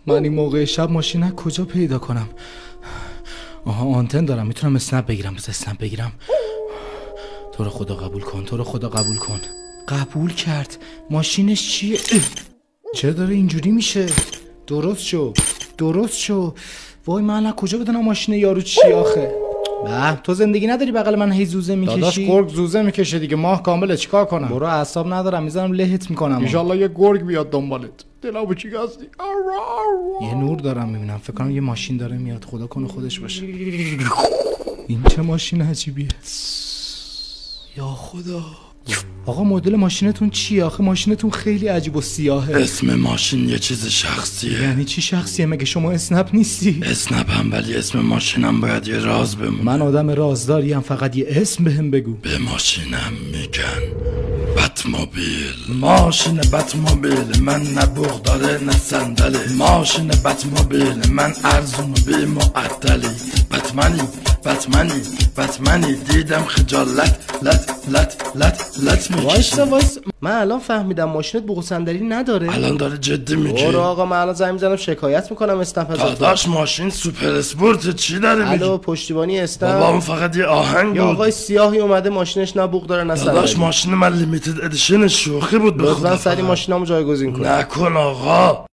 من این موقع شب ماشین کجا پیدا کنم؟ آها آنتن دارم، میتونم اسنپ بگیرم. بس اسنپ بگیرم. تو رو خدا قبول کن، تو رو خدا قبول کن. قبول کرد. ماشینش چیه؟ چرا داره اینجوری میشه؟ درست شو. وای من کجا بدونم ماشین یارو چی آخه؟ به تو زندگی نداری بغل من هی زوزه میکشی؟ داداش گرگ زوزه میکشه دیگه، ماه کامله چیکار کنم؟ برو اعصاب ندارم، میذارم لهت میکنم. ان شاءالله یه گرگ بیاد دنبالت. دلابو چی هستی؟ یه نور دارم میبینم، فکر کنم یه ماشین داره میاد. خدا کنه خودش باشه. این چه ماشین عجیبیه. یا خدا. آقا مدل ماشینتون چیه؟ آخه ماشینتون خیلی عجیب و سیاهه. اسم ماشین یه چیز شخصیه. یعنی چی شخصیه؟ مگه شما اسنپ نیستی؟ اسنپ هم، ولی اسم ماشینم باید یه راز بمونه. من آدم رازداریم، فقط یه اسم بهم بگو. به ماشینم میگن بتموبیل. ماشین بتموبیل من، نه بوق داره نه صندلی. ماشین بتموبیل من، ارزون و بی معطلی. بتمنی دیدم خجالت لت میکشی. وایس من الان فهمیدم ماشینت بوق صندلی نداره. الان داره جدی میگی؟ برو آقا، من الان زنگ میزنم شکایت میکنم اسنپ ازت. داداش ماشین سوپر اسپورت چی داره میگی؟ الو پشتیبانی اسنپ. بابا اون فقط یه آهنگ بود. یا آقای سیاهی اومده ماشینش نه بوق داره نه صندلی. داداش ماشین من لیمیتد ادیشن شوخی بود. لطفا سری ماشینامو جایگزین کن. نکن آقا.